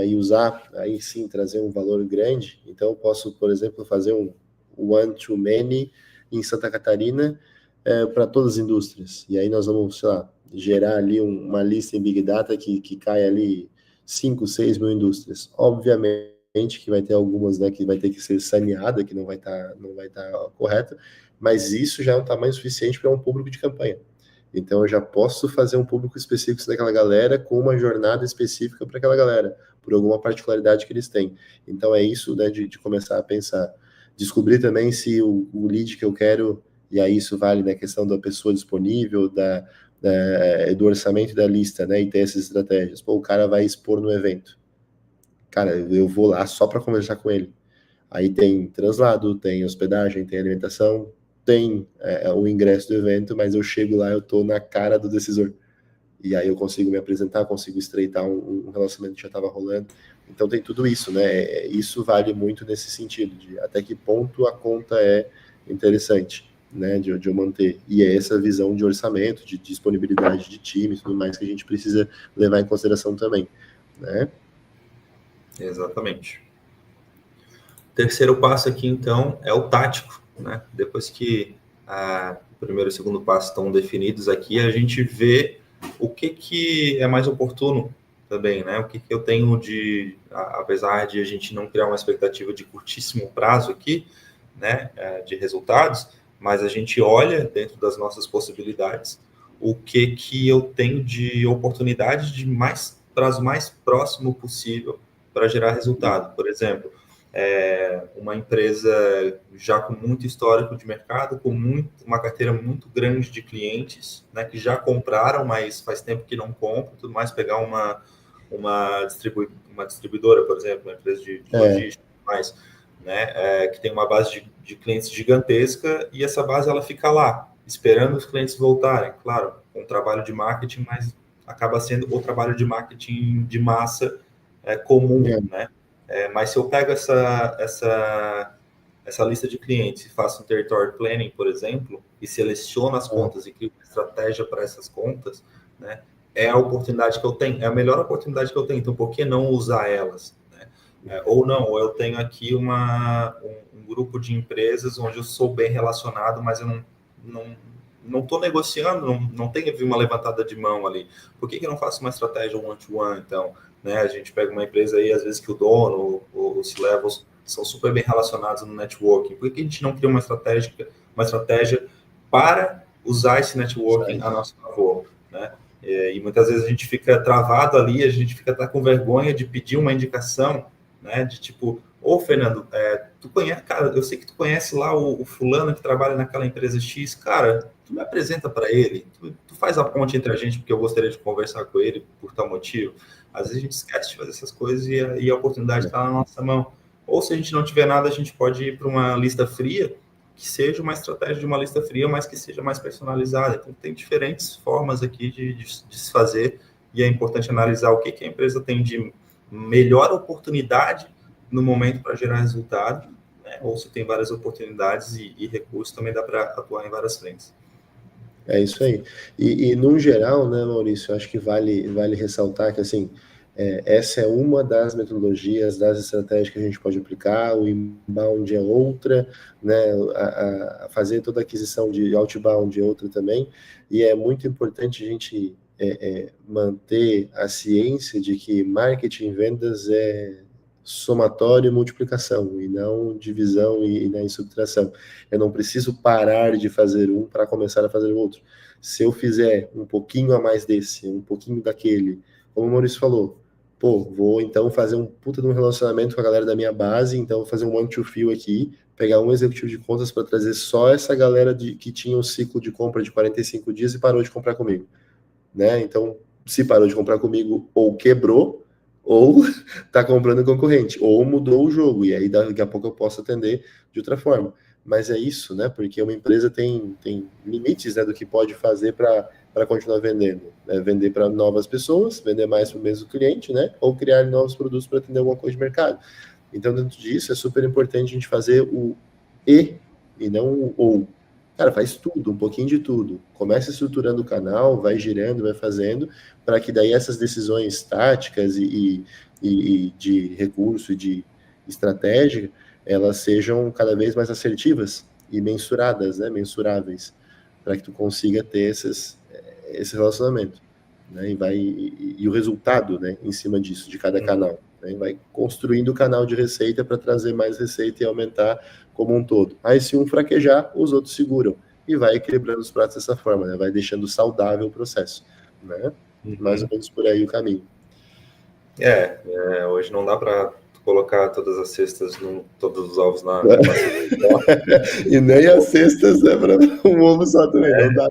E usar, aí sim, trazer um valor grande. Então, eu posso, por exemplo, fazer um one-to-many em Santa Catarina para todas as indústrias. E aí nós vamos, sei lá, gerar ali uma lista em Big Data que cai ali 5, 6 mil indústrias. Obviamente que vai ter algumas, né, que vai ter que ser saneada, que não vai estar correta, mas isso já é um tamanho suficiente para um público de campanha. Então, eu já posso fazer um público específico daquela galera com uma jornada específica para aquela galera, por alguma particularidade que eles têm. Então, é isso, né, de começar a pensar. Descobrir também se o lead que eu quero, e aí isso vale na questão da pessoa disponível, do orçamento da lista, né, e ter essas estratégias. O cara vai expor no evento. Cara, eu vou lá só para conversar com ele. Aí tem translado, tem hospedagem, tem alimentação, tem o ingresso do evento, mas eu chego lá, eu tô na cara do decisor. E aí eu consigo me apresentar, consigo estreitar um relacionamento que já estava rolando. Então tem tudo isso, né? Isso vale muito nesse sentido, de até que ponto a conta é interessante, né? De eu manter. E é essa visão de orçamento, de disponibilidade de time e tudo mais que a gente precisa levar em consideração também, né? Exatamente. O terceiro passo aqui, então, é o tático, né? Depois que o primeiro e o segundo passo estão definidos aqui, a gente vê o que é mais oportuno também, né? O que eu tenho apesar de a gente não criar uma expectativa de curtíssimo prazo aqui, né? De resultados, mas a gente olha dentro das nossas possibilidades o que eu tenho de oportunidade de prazo mais próximo possível para gerar resultado. Por exemplo, uma empresa já com muito histórico de mercado, com uma carteira muito grande de clientes, né, que já compraram, mas faz tempo que não compram, tudo mais, pegar uma distribuidora, por exemplo, uma empresa de logística, né, que tem uma base de clientes gigantesca e essa base ela fica lá, esperando os clientes voltarem, claro, com trabalho de marketing, mas acaba sendo o trabalho de marketing de massa comum, né? Mas se eu pego essa lista de clientes e faço um territory planning, por exemplo, e seleciono as contas e crio uma estratégia para essas contas, né? É a oportunidade que eu tenho, é a melhor oportunidade que eu tenho. Então, por que não usar elas? Né? Ou não, ou eu tenho aqui um grupo de empresas onde eu sou bem relacionado, mas eu não estou negociando, não tem uma levantada de mão ali. Por que não faço uma estratégia one-to-one, então? Né? A gente pega uma empresa aí, às vezes, que o dono ou os C-levels são super bem relacionados no networking. Por que a gente não cria uma estratégia para usar esse networking a nosso favor, né? E muitas vezes a gente fica travado ali, a gente fica até com vergonha de pedir uma indicação, né? De tipo, Fernando, tu conhece, cara, eu sei que tu conhece lá o fulano que trabalha naquela empresa X, cara, tu me apresenta para ele, tu faz a ponte entre a gente, porque eu gostaria de conversar com ele por tal motivo. Às vezes a gente esquece de fazer essas coisas e a oportunidade está na nossa mão. Ou se a gente não tiver nada, a gente pode ir para uma lista fria, que seja uma estratégia de uma lista fria, mas que seja mais personalizada. Então, tem diferentes formas aqui de se fazer, e é importante analisar o que a empresa tem de melhor oportunidade no momento para gerar resultado, né? Ou se tem várias oportunidades e recursos, também dá para atuar em várias frentes. É isso aí. E no geral, né, Maurício, acho que vale ressaltar que, assim, essa é uma das metodologias, das estratégias que a gente pode aplicar, o inbound é outra, né, a fazer toda a aquisição de outbound é outra também, e é muito importante a gente manter a ciência de que marketing e vendas é somatório e multiplicação, e não divisão e nem subtração. Eu não preciso parar de fazer um para começar a fazer o outro. Se eu fizer um pouquinho a mais desse, um pouquinho daquele, como o Maurício falou, vou então fazer um puta de um relacionamento com a galera da minha base, então vou fazer um one to few aqui, pegar um executivo de contas para trazer só essa galera que tinha um ciclo de compra de 45 dias e parou de comprar comigo, né? Então, se parou de comprar comigo, ou quebrou, ou está comprando concorrente, ou mudou o jogo, e aí daqui a pouco eu posso atender de outra forma. Mas é isso, né? Porque uma empresa tem limites, né, do que pode fazer para continuar vendendo. Né? Vender para novas pessoas, vender mais para o mesmo cliente, né? Ou criar novos produtos para atender alguma coisa de mercado. Então, dentro disso, é super importante a gente fazer o e não o ou. Cara, faz tudo, um pouquinho de tudo. Começa estruturando o canal, vai girando, vai fazendo, para que daí essas decisões táticas e de recurso e de estratégia, elas sejam cada vez mais assertivas e mensuradas, né? Mensuráveis, para que tu consiga ter esse relacionamento. Né? E o resultado, né, em cima disso, de cada canal. Né? Vai construindo o canal de receita para trazer mais receita e aumentar como um todo. Aí, se um fraquejar, os outros seguram. E vai equilibrando os pratos dessa forma, né? Vai deixando saudável o processo. Né? Mais ou menos por aí o caminho. Hoje não dá para colocar todas as cestas, todos os ovos na E nem as cestas é para um ovo só também, não dá.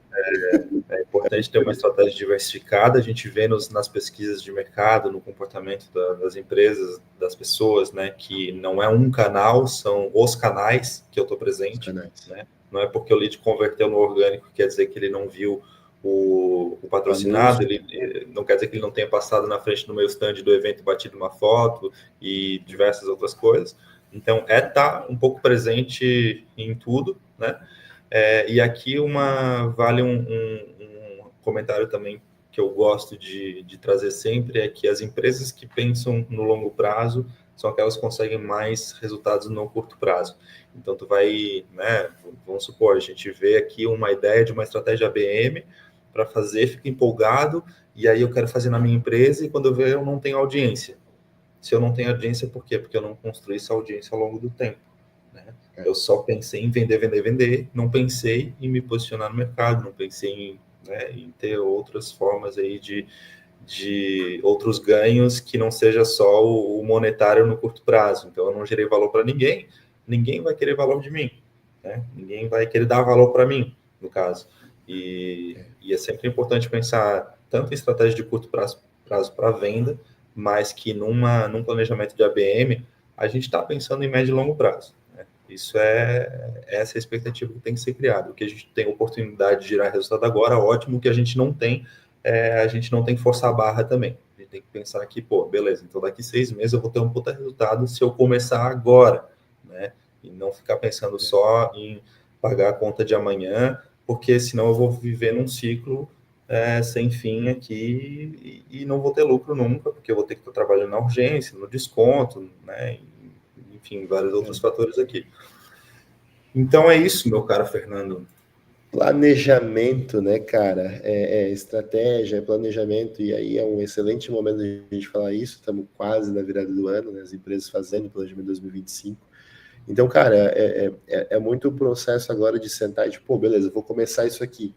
É importante ter uma estratégia diversificada. A gente vê nas pesquisas de mercado, no comportamento das empresas, das pessoas, né, que não é um canal, são os canais que eu estou presente. Né? Não é porque o lead converteu no orgânico, quer dizer que ele não viu o patrocinado, ele não quer dizer que ele não tenha passado na frente do meu stand do evento, batido uma foto e diversas outras coisas. Então, estar um pouco presente em tudo, né? E aqui vale um comentário também que eu gosto de trazer sempre, é que as empresas que pensam no longo prazo são aquelas que conseguem mais resultados no curto prazo. Então, tu vai, né, vamos supor, a gente vê aqui uma ideia de uma estratégia ABM para fazer, fica empolgado, e aí eu quero fazer na minha empresa, e quando eu ver, eu não tenho audiência. Se eu não tenho audiência, por quê? Porque eu não construí essa audiência ao longo do tempo. Né? Eu só pensei em vender, não pensei em me posicionar no mercado, não pensei em ter outras formas aí de outros ganhos que não seja só o monetário no curto prazo. Então, eu não gerei valor para ninguém, ninguém vai querer valor de mim, né? Ninguém vai querer dar valor para mim, no caso. E é sempre importante pensar tanto em estratégia de curto prazo para venda, mas que num planejamento de ABM, a gente está pensando em médio e longo prazo. Né? Essa é a expectativa que tem que ser criada. O que a gente tem oportunidade de gerar resultado agora, ótimo. O que a gente não tem que forçar a barra também. A gente tem que pensar que, beleza, então daqui 6 meses eu vou ter um puta resultado se eu começar agora, né? E não ficar pensando só em pagar a conta de amanhã, porque senão eu vou viver num ciclo sem fim aqui e não vou ter lucro nunca, porque eu vou ter que estar trabalhando na urgência, no desconto, né? Enfim, vários outros fatores aqui. Então é isso, meu caro Fernando. Planejamento, né, cara? Estratégia, é planejamento, e aí é um excelente momento de a gente falar isso. Estamos quase na virada do ano, né? As empresas fazendo planejamento 2025. Então, cara, é muito o processo agora de sentar e tipo, pô, beleza, vou começar isso aqui.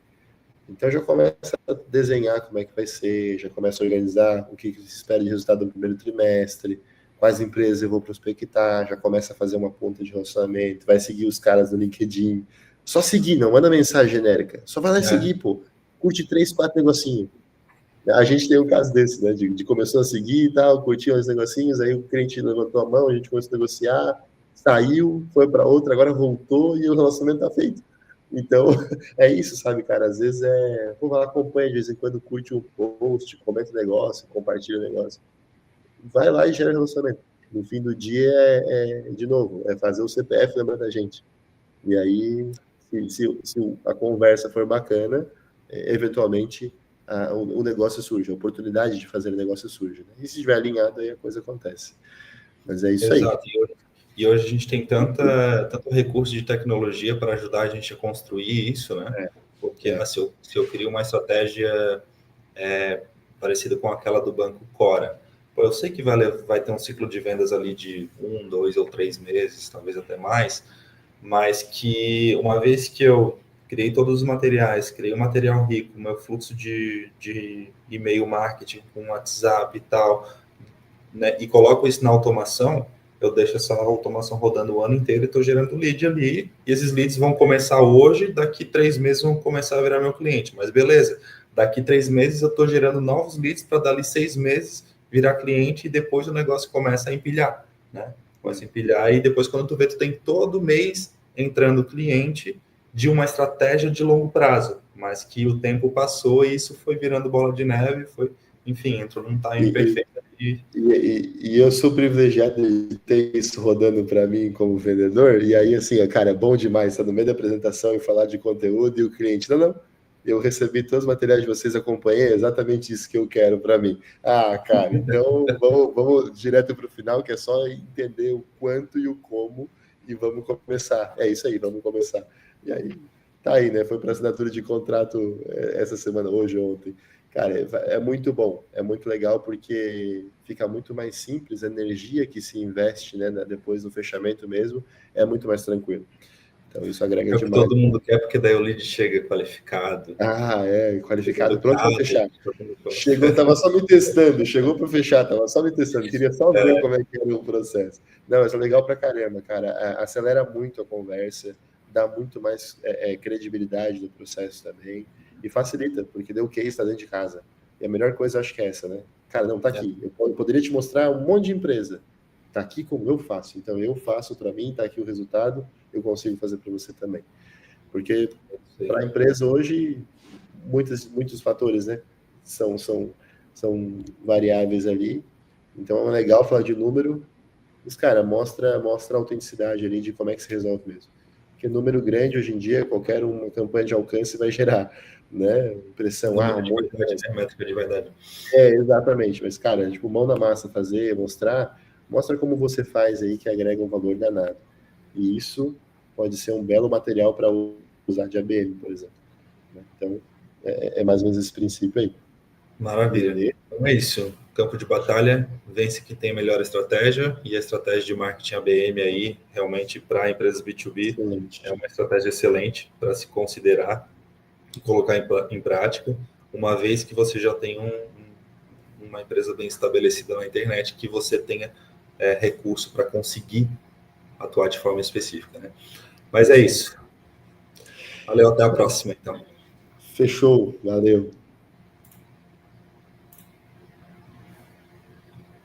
Então já começa a desenhar como é que vai ser, já começa a organizar o que se espera de resultado no primeiro trimestre, quais empresas eu vou prospectar, já começa a fazer uma ponta de relacionamento, vai seguir os caras no LinkedIn. Só seguir, não manda mensagem genérica. Só vai lá e seguir, pô. Curte 3, 4 negocinhos. A gente tem um caso desse, né? De começou a seguir e tal, curtiu os negocinhos, aí o cliente levantou a mão, a gente começou a negociar, saiu, foi para outra, agora voltou e o relacionamento tá feito. Então, é isso, sabe, cara? Às vezes vou lá, acompanha, de vez em quando curte um post, comenta o negócio, compartilha o negócio. Vai lá e gera relacionamento. No fim do dia, de novo, é fazer o CPF lembrar da gente. E aí, se a conversa for bacana, eventualmente o negócio surge, a oportunidade de fazer o negócio surge. Né? E se estiver alinhado, aí a coisa acontece. Mas é isso Exato. aí. E hoje a gente tem tanto recurso de tecnologia para ajudar a gente a construir isso, né? Porque se eu crio uma estratégia parecida com aquela do Banco Cora, pô, eu sei que vai ter um ciclo de vendas ali de 1, 2 ou 3 meses, talvez até mais, mas que uma vez que eu criei todos os materiais, criei um material rico, meu fluxo de e-mail marketing com WhatsApp e tal, né, e coloco isso na automação, eu deixo essa automação rodando o ano inteiro e estou gerando lead ali, e esses leads vão começar hoje, daqui 3 meses vão começar a virar meu cliente, mas beleza, daqui 3 meses eu estou gerando novos leads para dali 6 meses virar cliente e depois o negócio começa a empilhar, né? Começa a empilhar e depois quando tu vê, tu tem todo mês entrando cliente de uma estratégia de longo prazo, mas que o tempo passou e isso foi virando bola de neve, enfim, entrou num time perfeito. E eu sou privilegiado de ter isso rodando para mim como vendedor, e aí, assim, cara, é bom demais estar no meio da apresentação e falar de conteúdo, e o cliente, não, eu recebi todos os materiais de vocês, acompanhei, é exatamente isso que eu quero para mim. Ah, cara, então vamos direto para o final, que é só entender o quanto e o como, e vamos começar. É isso aí, vamos começar. E aí, tá aí, né? Foi para assinatura de contrato essa semana, hoje, ontem. Cara, é muito bom, é muito legal porque fica muito mais simples, a energia que se investe, né, depois do fechamento mesmo, é muito mais tranquilo. Então isso agrega É o que demais. todo mundo quer, porque daí o lead chega qualificado. Qualificado, pronto para Educado, fechar. Chegou, tava só me testando, chegou para fechar, tava só me testando, queria só ver como é que era o processo. Não, mas é legal pra caramba, cara, acelera muito a conversa, dá muito mais credibilidade no processo também, e facilita, porque deu case, está dentro de casa. E a melhor coisa, acho que é essa, né? Cara, não, tá aqui. Eu poderia te mostrar um monte de empresa. Tá aqui como eu faço. Então, eu faço para mim, tá aqui o resultado, eu consigo fazer para você também. Porque para a empresa hoje, muitos fatores, né? São variáveis ali. Então, é legal falar de número, mas, cara, mostra a autenticidade ali de como é que se resolve mesmo. Porque número grande, hoje em dia, qualquer uma campanha de alcance vai gerar, né? Impressão, um monte de... métrica de verdade. Exatamente. Mas, cara, tipo, mão na massa fazer, mostra como você faz aí que agrega um valor danado. E isso pode ser um belo material para usar de ABM, por exemplo. Então, é mais ou menos esse princípio aí. Maravilha. Beleza. Então é isso. Campo de batalha, vence que tem a melhor estratégia, e a estratégia de marketing ABM aí, realmente, para empresas B2B, excelente. É uma estratégia excelente para se considerar e colocar em prática, uma vez que você já tem uma empresa bem estabelecida na internet, que você tenha recurso para conseguir atuar de forma específica, né? Mas é isso. Valeu, até a próxima, então. Fechou, valeu.